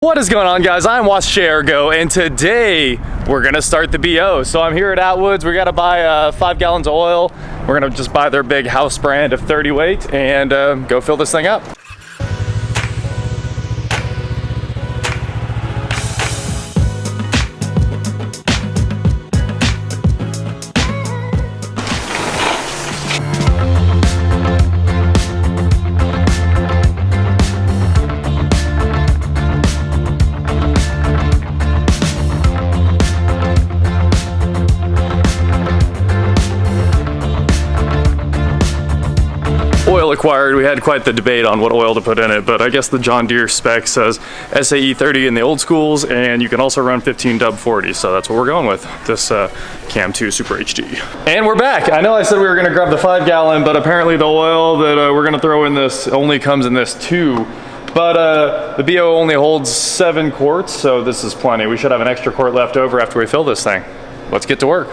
What is going on, guys? I'm Ergo, and today we're gonna start the BO. So I'm here at Atwood's. We gotta buy 5 gallons of oil. We're gonna just buy their big house brand of 30 weight and go fill this thing up. Oil acquired, we had quite the debate on what oil to put in it, but I guess the John Deere spec says SAE 30 in the old schools, and you can also run 15 Dub 40, so that's what we're going with, this Cam 2 Super HD. And we're back. I know I said we were gonna grab the 5 gallon, but apparently the oil that we're gonna throw in this only comes in this 2. But the BO only holds 7 quarts, so this is plenty. We should have an extra quart left over after we fill this thing. Let's get to work.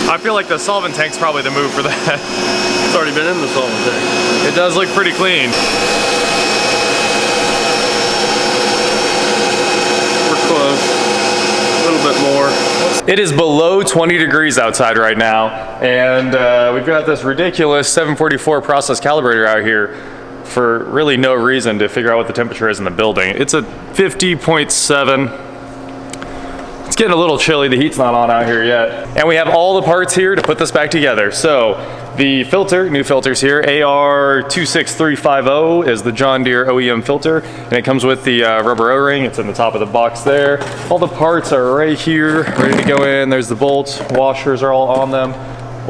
I feel like the solvent tank's probably the move for that. It's already been in the solvent tank. It does look pretty clean. We're close. A little bit more. It is below 20 degrees outside right now, and we've got this ridiculous 744 process calibrator out here for really no reason to figure out what the temperature is in the building. It's a 50.7. It's getting a little chilly, the heat's not on out here yet. And we have all the parts here to put this back together. So the filter, new filters here, AR26350 is the John Deere OEM filter, and it comes with the rubber O-ring. It's in the top of the box there. All the parts are right here, ready to go in. There's the bolts, washers are all on them.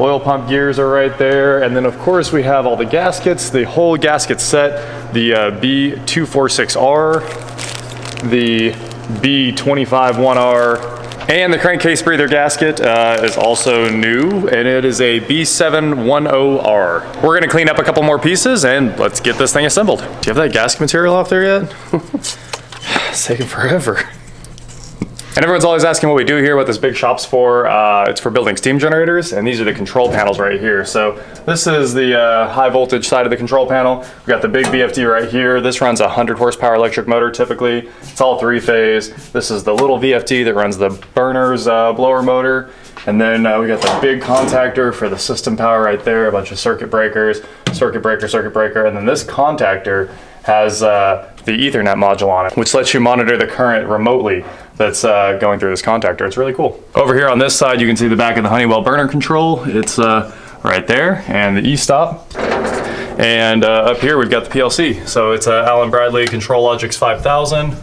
Oil pump gears are right there. And then of course we have all the gaskets, the whole gasket set, the B246R, the B251R, and the crankcase breather gasket is also new, and it is a B710R. We're gonna clean up a couple more pieces and let's get this thing assembled. Do you have that gasket material off there yet? It's taking forever. And everyone's always asking what we do here, what this big shop's for. It's for building steam generators, and these are the control panels right here. So this is the high voltage side of the control panel. We've got the big VFD right here. This runs a 100 horsepower electric motor typically. It's all 3-phase. This is the little VFD that runs the burner's blower motor. And then we got the big contactor for the system power right there, a bunch of circuit breakers, circuit breaker, and then this contactor has the Ethernet module on it, which lets you monitor the current remotely that's going through this contactor. It's really cool. Over here on this side, you can see the back of the Honeywell burner control. It's right there, and the e-stop. And up here, we've got the PLC. So it's a Allen Bradley ControlLogix 5000.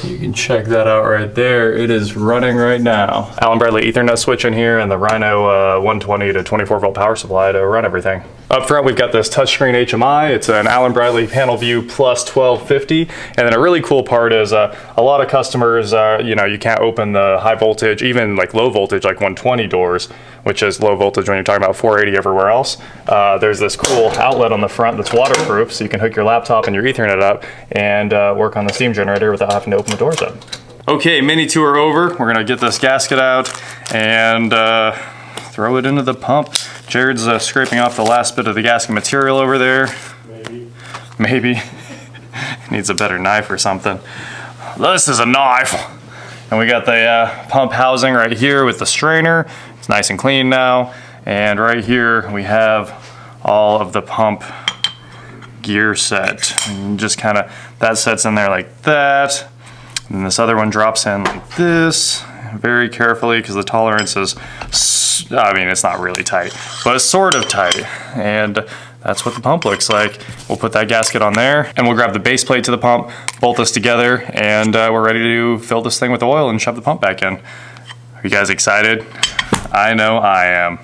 You can check that out right there. It is running right now. Allen Bradley Ethernet switch in here and the Rhino 120 to 24 volt power supply to run everything. Up front, we've got this touchscreen HMI. It's an Allen Bradley Panel View Plus 1250. And then a really cool part is a lot of customers, you can't open the high voltage, even like low voltage, like 120 doors, which is low voltage when you're talking about 480 everywhere else. There's this cool outlet on the front that's waterproof, so you can hook your laptop and your Ethernet up and work on the steam generator without having to open the doors up. Okay, mini tour over. We're gonna get this gasket out and throw it into the pump. Jared's scraping off the last bit of the gasket material over there. Maybe. Needs a better knife or something. This is a knife. And we got the pump housing right here with the strainer. It's nice and clean now. And right here we have all of the pump gear set. And just kind of, that sets in there like that. And this other one drops in like this, very carefully, because the tolerance is, I mean, it's not really tight, but it's sort of tight. And that's what the pump looks like. We'll put that gasket on there, and we'll grab the base plate to the pump, bolt this together, and we're ready to fill this thing with oil and shove the pump back in. Are you guys excited? I know I am.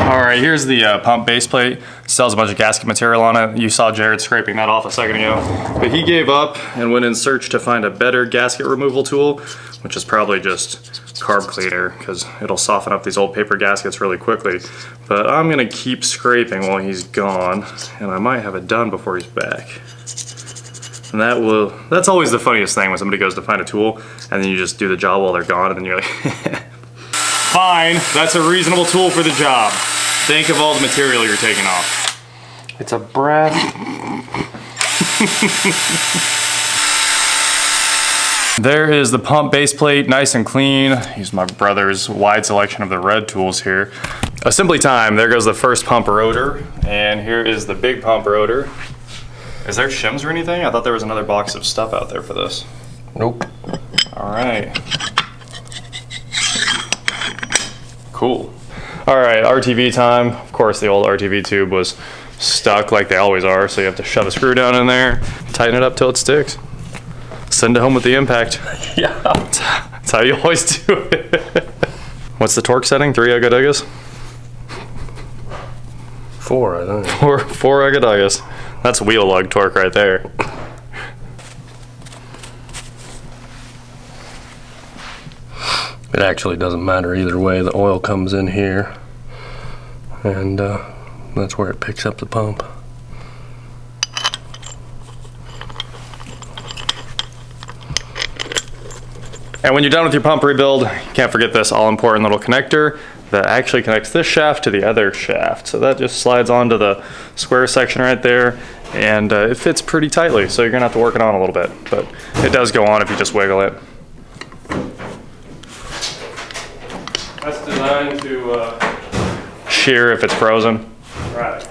All right, here's the pump base plate. Still has a bunch of gasket material on it. You saw Jared scraping that off a second ago. But he gave up and went in search to find a better gasket removal tool, which is probably just carb cleaner, because it'll soften up these old paper gaskets really quickly. But I'm gonna keep scraping while he's gone, and I might have it done before he's back. And that's always the funniest thing when somebody goes to find a tool, and then you just do the job while they're gone, and then you're like, fine, that's a reasonable tool for the job. Think of all the material you're taking off. It's a brass. There is the pump base plate, nice and clean. Use my brother's wide selection of the red tools here. Assembly time, there goes the first pump rotor, and here is the big pump rotor. Is there shims or anything? I thought there was another box of stuff out there for this. Nope. All right. Cool. All right, RTV time. Of course, the old RTV tube was stuck like they always are, so you have to shove a screw down in there, tighten it up till it sticks. Send it home with the impact. Yeah. That's how you always do it. What's the torque setting? 3 ugga-duggas? 4, I think. 4 ugga-duggas. That's wheel lug torque right there. It actually doesn't matter either way. The oil comes in here, and that's where it picks up the pump. And when you're done with your pump rebuild, you can't forget this all-important little connector that actually connects this shaft to the other shaft. So that just slides onto the square section right there, and it fits pretty tightly, so you're gonna have to work it on a little bit, but it does go on if you just wiggle it. That's designed to shear if it's frozen. Right.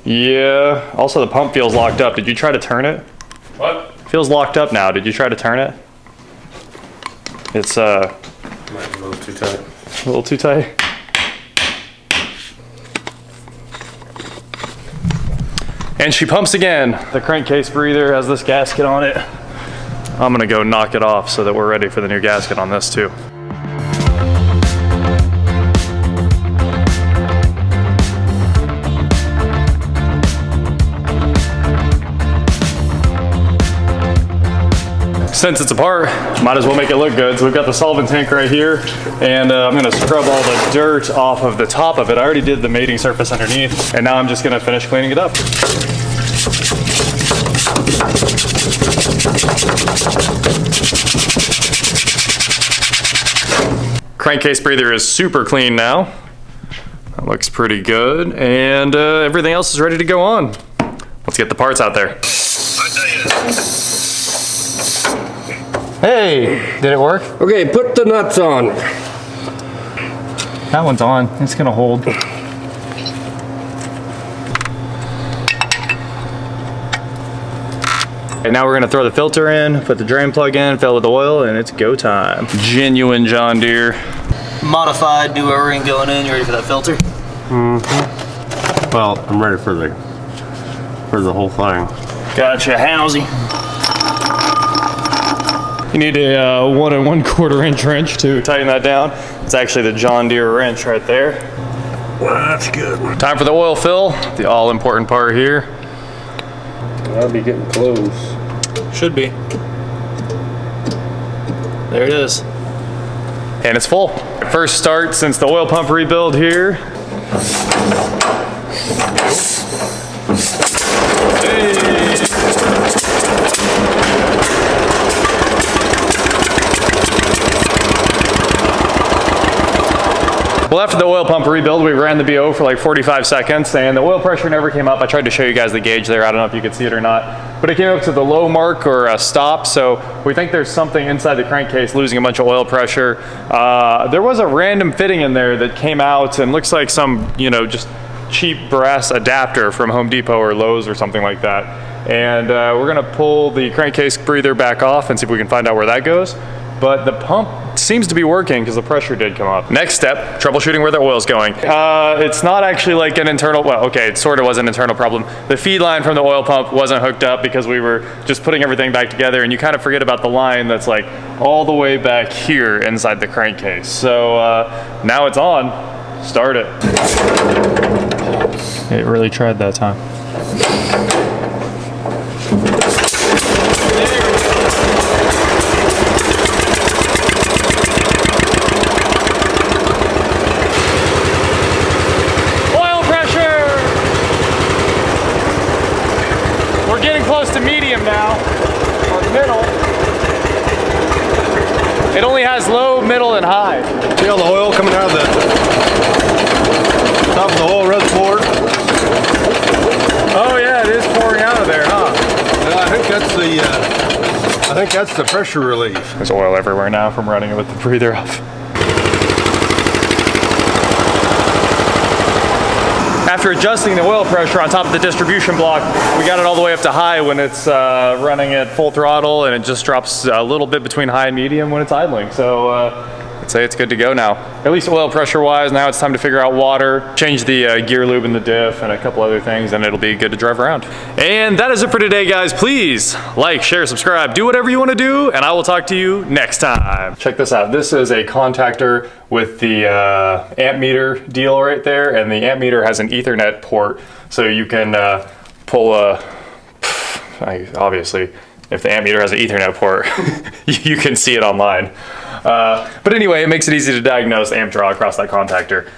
Yeah, also the pump feels locked up. Did you try to turn it? What? It feels locked up now. Did you try to turn it? It's Might be a little too tight. a little too tight. And she pumps again. The crankcase breather has this gasket on it. I'm gonna go knock it off so that we're ready for the new gasket on this too. Since it's apart, might as well make it look good. So we've got the solvent tank right here, and I'm gonna scrub all the dirt off of the top of it. I already did the mating surface underneath, and now I'm just gonna finish cleaning it up. Crankcase breather is super clean now. That looks pretty good, and everything else is ready to go on. Let's get the parts out there. Hey, did it work? Okay, put the nuts on. That one's on. It's gonna hold. And now we're gonna throw the filter in, put the drain plug in, fill it with oil, and it's go time. Genuine John Deere. Modified duo ring going in. You ready for that filter? Mm-hmm. Well, I'm ready for the whole thing. Gotcha, Housey. You need a 1 1/4 inch wrench to tighten that down. It's actually the John Deere wrench right there. That's good. Time for the oil fill, the all important part here. I'll be getting close. Should be. There it is. And it's full. First start since the oil pump rebuild here. Hey. Well, after the oil pump rebuild, we ran the BO for like 45 seconds and the oil pressure never came up. I tried to show you guys the gauge there. I don't know if you could see it or not, but it came up to the low mark or a stop. So we think there's something inside the crankcase losing a bunch of oil pressure. There was a random fitting in there that came out and looks like some, you know, just cheap brass adapter from Home Depot or Lowe's or something like that. And we're gonna pull the crankcase breather back off and see if we can find out where that goes. But the pump seems to be working because the pressure did come up. Next step, troubleshooting where the oil's going. It's not actually like an internal, well, okay, it sort of was an internal problem. The feed line from the oil pump wasn't hooked up because we were just putting everything back together, and you kind of forget about the line that's like all the way back here inside the crankcase. So now it's on. Start it. It really tried that time. We're getting close to medium now, or middle. It only has low, middle, and high. See all the oil coming out of the top of the oil reservoir? Oh yeah, it is pouring out of there, huh? Well, I think that's the pressure relief. There's oil everywhere now from running it with the breather off. After adjusting the oil pressure on top of the distribution block, we got it all the way up to high when it's running at full throttle, and it just drops a little bit between high and medium when it's idling. So I'd say it's good to go now. At least oil pressure wise. Now it's time to figure out water, change the gear lube in the diff, and a couple other things, and it'll be good to drive around. And that is it for today, guys. Please like, share, subscribe, do whatever you want to do, and I will talk to you next time. Check this out. This is a contactor with the amp meter deal right there, and the amp meter has an Ethernet port, so you can pull a, obviously, if the amp meter has an Ethernet port, you can see it online. But anyway, it makes it easy to diagnose amp draw across that contactor.